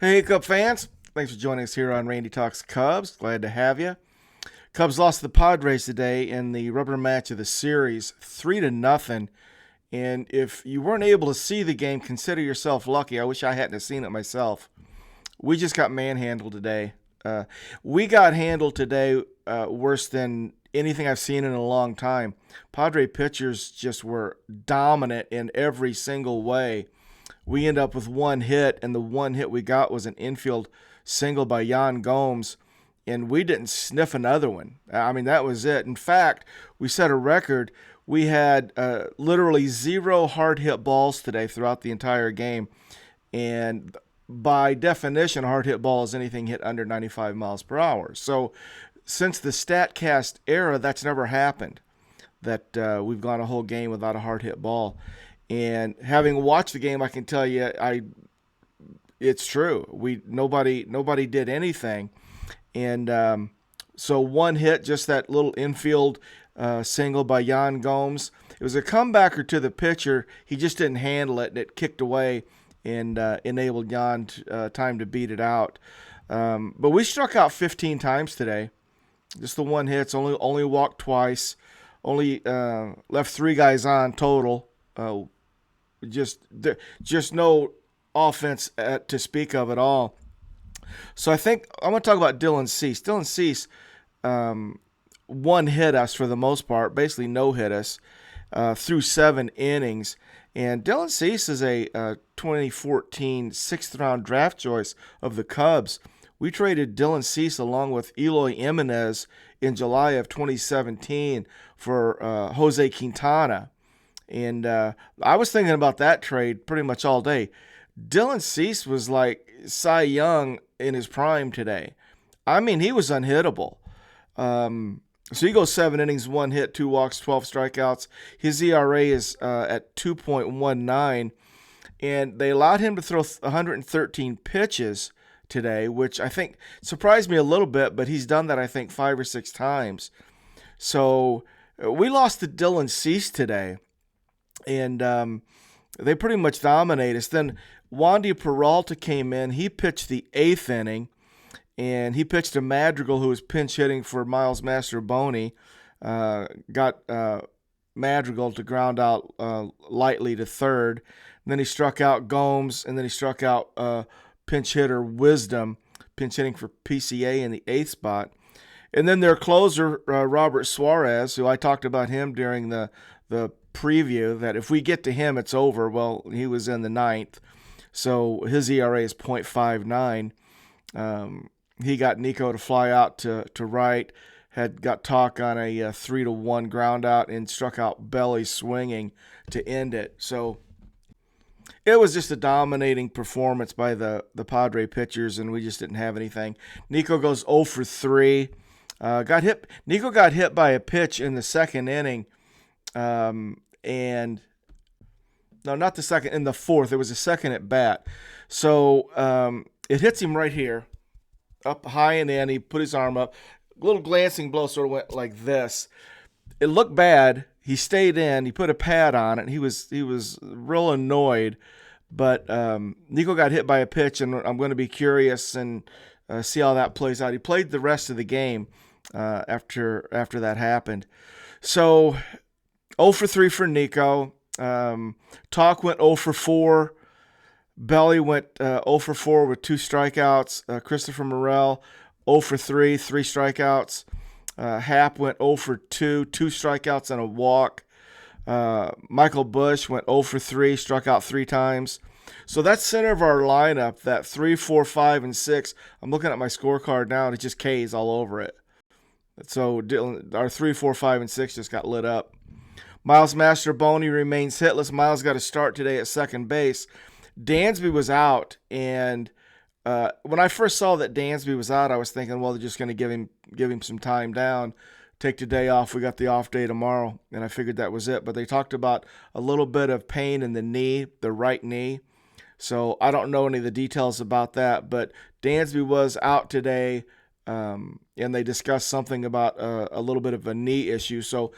Hey, Cub fans. Thanks for joining us here on Randy Talks Cubs. Glad to have you. Cubs lost to the Padres today in the rubber match of the series, 3-0. And if you weren't able to see the game, consider yourself lucky. I wish I hadn't have seen it myself. We just got manhandled today. We got handled today worse than anything I've seen in a long time. Padre pitchers just were dominant in every single way. We end up with one hit, and the one hit we got was an infield single by Yan Gomes, and we didn't sniff another one. I mean, that was it. In fact, we set a record. We had literally zero hard hit balls today throughout the entire game, and by definition, a hard hit ball is anything hit under 95 miles per hour. So since the StatCast era, that's never happened, that we've gone a whole game without a hard hit ball. And having watched the game, I can tell you, it's true. Nobody did anything, and so one hit, just that little infield single by Yan Gomes. It was a comebacker to the pitcher. He just didn't handle it, and it kicked away and enabled Yan time to beat it out. But we struck out 15 times today. Just the one hits. Only walked twice. Only left 3 guys on total. Just no offense to speak of at all. So I think I'm going to talk about Dylan Cease. Dylan Cease one hit us for the most part, basically no hit us through 7 innings. And Dylan Cease is a 2014 6th-round draft choice of the Cubs. We traded Dylan Cease along with Eloy Jimenez in July of 2017 for Jose Quintana. And I was thinking about that trade pretty much all day. Dylan Cease was like Cy Young in his prime today. I mean, he was unhittable. So he goes 7 innings, 1 hit, 2 walks, 12 strikeouts. His ERA is at 2.19. And they allowed him to throw 113 pitches today, which I think surprised me a little bit, but he's done that, I think, 5 or 6 times. So we lost to Dylan Cease today. And they pretty much dominate us. Then Wandy Peralta came in. He pitched the 8th inning, and he pitched to Madrigal, who was pinch hitting for Miles Mastroboni. Got Madrigal to ground out lightly to third. And then he struck out Gomes, and then he struck out pinch hitter Wisdom, pinch hitting for PCA in the 8th spot. And then their closer, Robert Suarez, who I talked about him during the preview, that if we get to him, it's over. Well, he was in the 9th, so his ERA is .59. He got Nico to fly out to right, got talk on a 3-1 ground out, and struck out Belly swinging to end it. So it was just a dominating performance by the Padre pitchers, and we just didn't have anything. Nico goes 0 for 3. Nico got hit by a pitch in the 2nd inning. And no, not the 2nd, in the 4th. It was a 2nd at bat. So it hits him right here, up high and in. He put his arm up. A little glancing blow, sort of went like this. It looked bad. He stayed in. He put a pad on it. He was real annoyed. But Nico got hit by a pitch, and I'm going to be curious and see how that plays out. He played the rest of the game after that happened. So 0 for 3 for Nico. Talk went 0 for 4. Belly went 0 for 4 with 2 strikeouts. Christopher Morel 0 for 3, 3 strikeouts. Hap went 0 for 2, 2 strikeouts and a walk. Michael Bush went 0 for 3, struck out 3 times. So that's center of our lineup, that 3, 4, 5, and 6. I'm looking at my scorecard now, and it's just K's all over it. So our 3, 4, 5, and 6 just got lit up. Miles Mastroboni remains hitless. Miles got a start today at second base. Dansby was out, and when I first saw that Dansby was out, I was thinking, well, they're just going to give him some time down, take the day off. We got the off day tomorrow, and I figured that was it. But they talked about a little bit of pain in the knee, the right knee. So I don't know any of the details about that, but Dansby was out today, and they discussed something about a little bit of a knee issue. So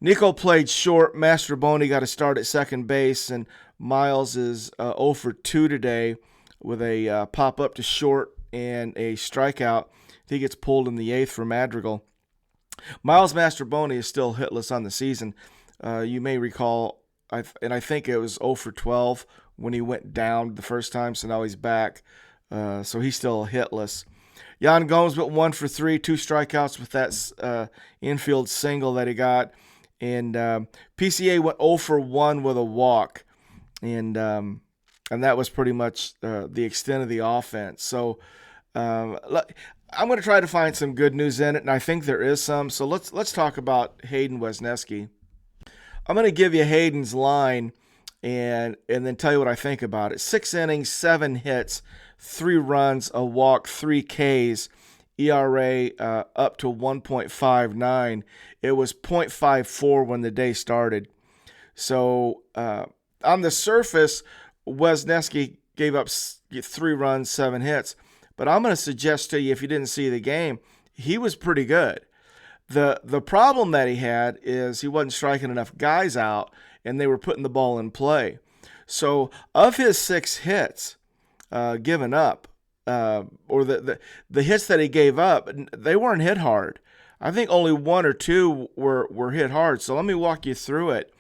Nico played short. Mastroboni got a start at second base, and Miles is 0 for 2 today with a pop up to short and a strikeout. He gets pulled in the 8th for Madrigal. Miles Mastrobuoni is still hitless on the season. You may recall, and I think it was 0 for 12 when he went down the first time, so now he's back. So he's still hitless. Yan Gomes went 1 for 3, 2 strikeouts with that infield single that he got. And PCA went 0 for 1 with a walk. And that was pretty much the extent of the offense. So I'm going to try to find some good news in it, and I think there is some. So let's talk about Hayden Wesneski. I'm going to give you Hayden's line and then tell you what I think about it. 6 innings, 7 hits, 3 runs, a walk, 3 Ks, ERA up to 1.59. It was 0.54 when the day started. So on the surface, Wesneski gave up 3 runs, 7 hits. But I'm going to suggest to you, if you didn't see the game, he was pretty good. The problem that he had is he wasn't striking enough guys out, and they were putting the ball in play. So of his 6 hits given up, or the hits that he gave up, they weren't hit hard. I think only 1 or 2 were hit hard. So let me walk you through it.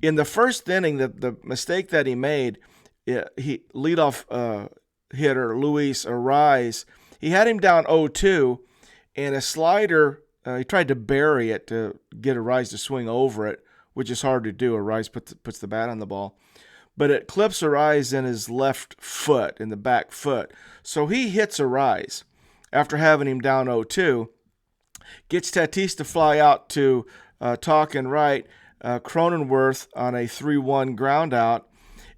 In the first inning, the mistake that he made, he leadoff hitter Luis Ariz, he had him down 0-2, and a slider, he tried to bury it to get Ariz to swing over it, which is hard to do. Ariz puts the bat on the ball. But it clips Ariz in his left foot, in the back foot. So he hits Ariz after having him down 0-2, gets Tatis to fly out to talking right, Cronenworth on a 3-1 ground out,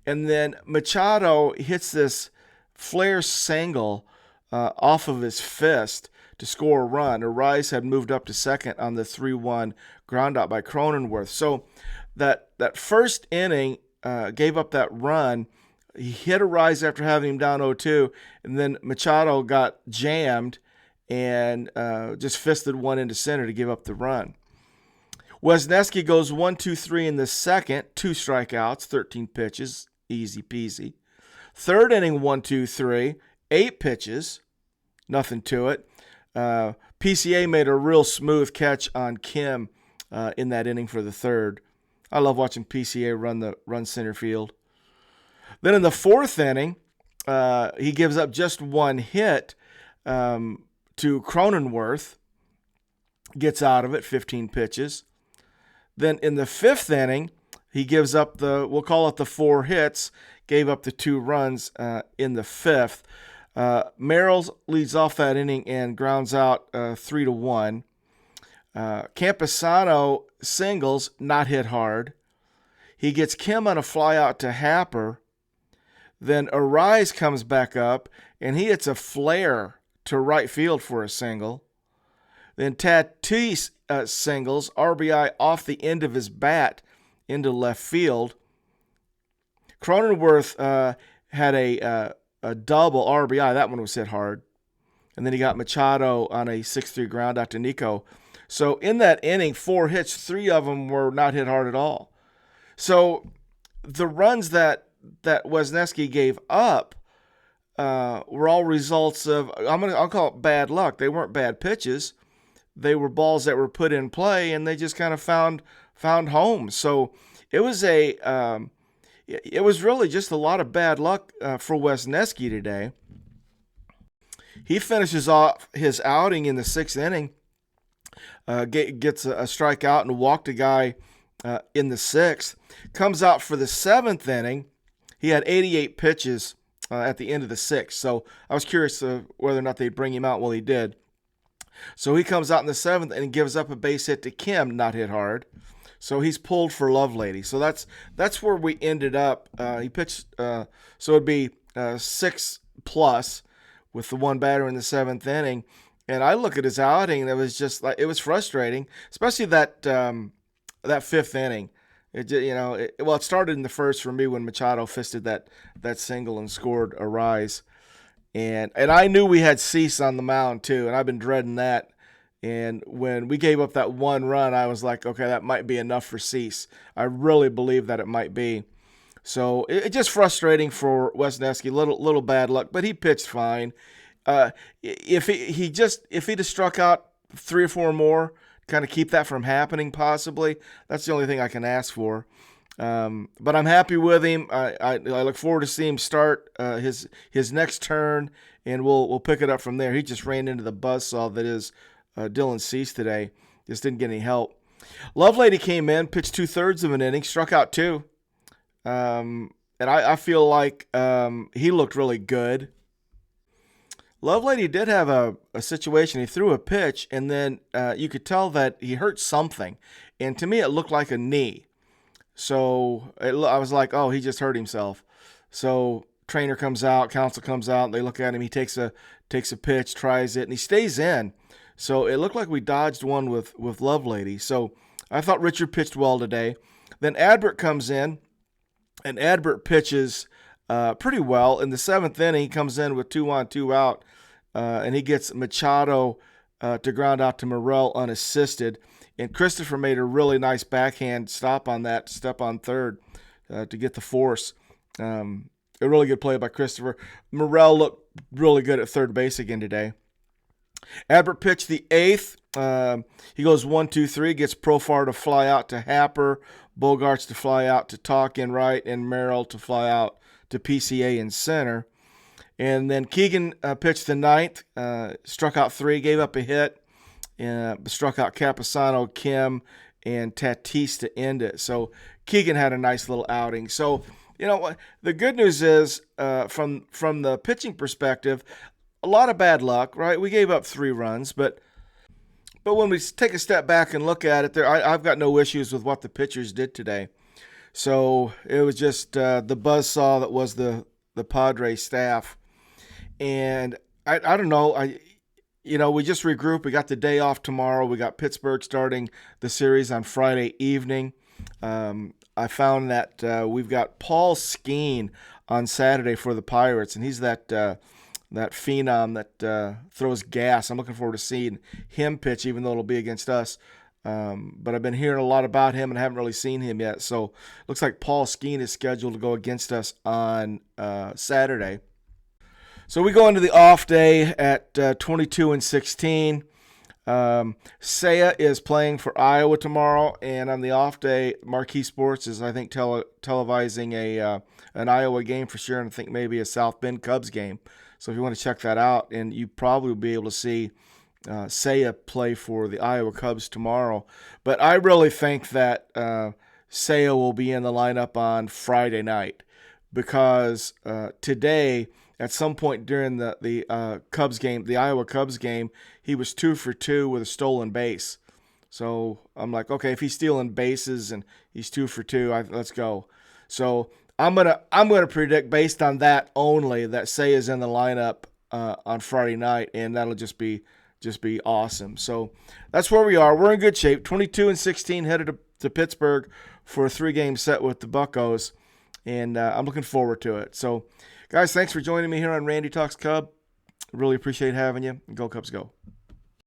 and then Machado hits this flare single off of his fist to score a run. Ariz had moved up to second on the 3-1 ground out by Cronenworth. So that first inning gave up that run. He hit Ariz after having him down 0-2, and then Machado got jammed and just fisted one into center to give up the run. Wesneski goes 1-2-3 in the second, 2 strikeouts, 13 pitches, easy peasy. Third inning, 1-2-3, 8 pitches, nothing to it. PCA made a real smooth catch on Kim in that inning for the third. I love watching PCA run center field. Then in the fourth inning, he gives up just 1 hit to Cronenworth. Gets out of it, 15 pitches. Then in the fifth inning, he gives up we'll call it the 4 hits, gave up the 2 runs in the fifth. Merrill leads off that inning and grounds out 3-1. Camposano singles, not hit hard. He gets Kim on a fly out to Happer. Then Ariz comes back up, and he hits a flare to right field for a single. Then Tatis singles, RBI off the end of his bat into left field. Cronenworth had a double RBI. That one was hit hard. And then he got Machado on a 6-3 ground out to Nico. So in that inning, 4 hits, 3 of them were not hit hard at all. So the runs that Wesneski gave up were all results of, I'll call it bad luck. They weren't bad pitches. They were balls that were put in play, and they just kind of found home. So it was it was really just a lot of bad luck for Wesneski today. He finishes off his outing in the 6th inning, gets a strikeout and walked a guy in the 6th. Comes out for the 7th inning. He had 88 pitches at the end of the 6th. So I was curious whether or not they'd bring him out. Well, he did. So he comes out in the 7th and gives up a base hit to Kim, not hit hard. So he's pulled for Lovelady. So that's where we ended up. He pitched, so it'd be 6+ with the 1 batter in the 7th inning. And I look at his outing, and it was just like, it was frustrating, especially that 5th inning. It started in the first for me when Machado fisted that single and scored a rise. And I knew we had Cease on the mound too, and I've been dreading that. And when we gave up that 1 run, I was like, okay, that might be enough for Cease. I really believe that it might be. So it's just frustrating for Wesneski. Little bad luck, but he pitched fine. If he'd have struck out 3 or 4 more, kind of keep that from happening, possibly. That's the only thing I can ask for. But I'm happy with him. I look forward to seeing him start his next turn, and we'll pick it up from there. He just ran into the buzzsaw that is Dylan Cease today. Just didn't get any help. Lovelady came in, pitched 2/3 of an inning, struck out 2. And I feel like he looked really good. Lovelady did have a situation. He threw a pitch, and then you could tell that he hurt something. And to me, it looked like a knee. So I was like, oh, he just hurt himself. So trainer comes out, counsel comes out, and they look at him. He takes a pitch, tries it, and he stays in. So it looked like we dodged one with Lovelady. So I thought Richard pitched well today. Then Adbert comes in, and Adbert pitches pretty well. In the 7th inning, he comes in with 2 on, 2 out, and he gets Machado to ground out to Morel unassisted. And Christopher made a really nice backhand stop on that, step on third to get the force. A really good play by Christopher. Morel looked really good at third base again today. Adbert pitched the 8th. He goes 1, 2, 3, gets Profar to fly out to Happer, Bogarts to fly out to Talk in right, and Merrill to fly out to PCA in center. And then Keegan pitched the 9th, struck out 3, gave up a hit, struck out Capasano, Kim, and Tatis to end it. So Keegan had a nice little outing. So, the good news is from the pitching perspective, a lot of bad luck, right? We gave up 3 runs, but when we take a step back and look at it, I've got no issues with what the pitchers did today. So it was just the buzzsaw that was the Padres staff. And I don't know. We just regrouped. We got the day off tomorrow. We got Pittsburgh starting the series on Friday evening. I found that we've got Paul Skeen on Saturday for the Pirates, and he's that phenom that throws gas. I'm looking forward to seeing him pitch, even though it'll be against us. But I've been hearing a lot about him and haven't really seen him yet. So looks like Paul Skeen is scheduled to go against us on Saturday. So we go into the off day at 22-16. Saya is playing for Iowa tomorrow, and on the off day, Marquee Sports is, I think, televising an Iowa game for sure, and I think maybe a South Bend Cubs game. So if you want to check that out, and you probably will be able to see Saya play for the Iowa Cubs tomorrow. But I really think that Saya will be in the lineup on Friday night, because today, at some point during the Cubs game, the Iowa Cubs game, he was 2 for 2 with a stolen base. So I'm like, okay, if he's stealing bases and he's 2 for 2, let's go. So I'm gonna predict, based on that only, that Saya's in the lineup on Friday night, and that'll just be awesome. So that's where we are. We're in good shape. 22-16, headed to Pittsburgh for a 3-game set with the Buccos, and I'm looking forward to it. So, guys, thanks for joining me here on Randy Talks Cub. Really appreciate having you. Go Cubs, go!